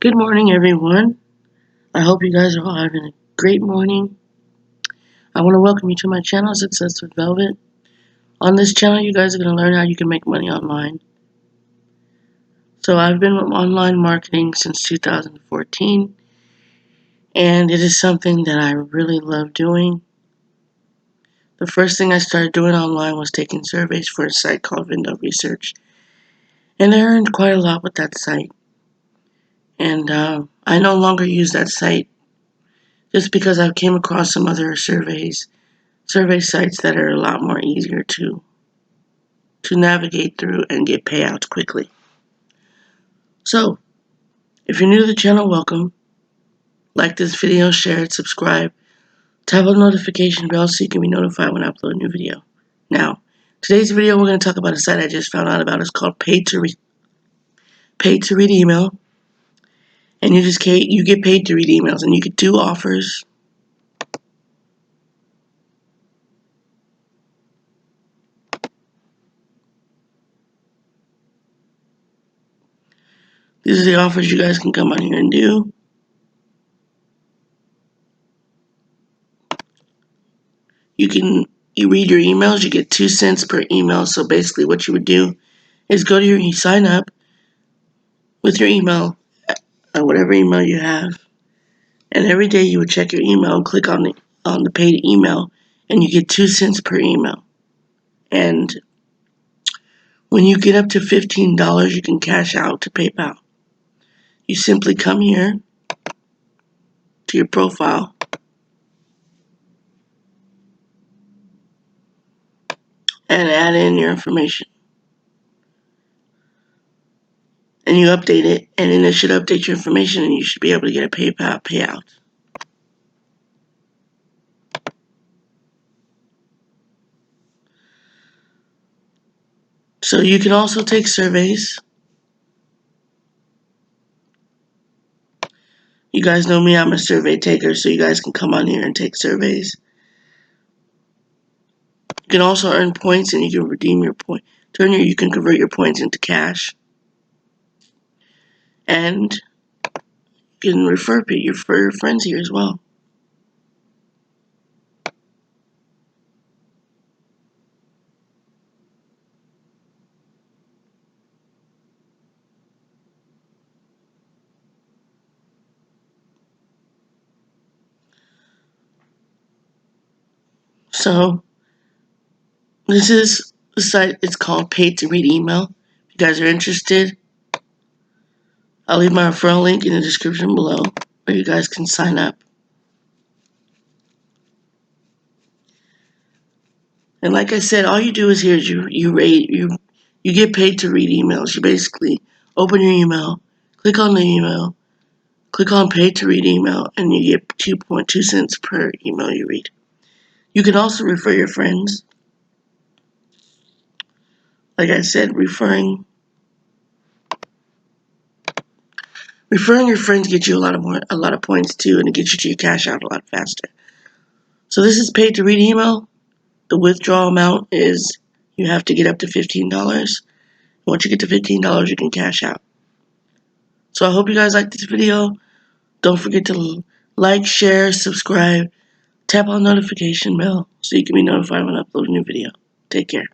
Good morning, everyone. I hope you guys are all having a great morning. I want to welcome you to my channel, Success with Velvet. On this channel, you guys are going to learn how you can make money online. So I've been with online marketing since 2014, and it is something that I really love doing. The first thing I started doing online was taking surveys for a site called Window Research, and I earned quite a lot with that site. And I no longer use that site just because I came across some other survey sites that are a lot more easier to navigate through and get payouts quickly. So, if you're new to the channel, welcome. Like this video, share it, subscribe, tap on the notification bell so you can be notified when I upload a new video. Now, today's video we're going to talk about a site I just found out about. It's called Paid to Read Email, and you get paid to read emails, and you get two offers. These are the offers you guys can come on here and do. You read your emails, you get 2 cents per email. So basically what you would do is you sign up with your email, whatever email you have, and every day you would check your email and click on the paid email, and you get 2 cents per email. And when you get up to $15, you can cash out to PayPal. You simply come here to your profile and add in your information, and you update it, and then it should update your information, and you should be able to get a PayPal payout. So you can also take surveys. You guys know me, I'm a survey taker, so you guys can come on here and take surveys. You can also earn points, and you can redeem your point. You can convert your points into cash, and you can refer your friends here as well. So this is the site. It's called Paid to Read Email. If you guys are interested, I'll leave my referral link in the description below where you guys can sign up. And like I said, all you do is here is you get paid to read emails. You basically open your email, click on the email, click on Paid to Read Email, and you get 2.2 cents per email you read. You can also refer your friends. Like I said, referring your friends gets you a lot of points too, and it gets you to your cash out a lot faster. So this is Paid to Read Email. The withdrawal amount is you have to get up to $15. Once you get to $15, you can cash out. So I hope you guys liked this video. Don't forget to like, share, subscribe, tap on the notification bell so you can be notified when I upload a new video. Take care.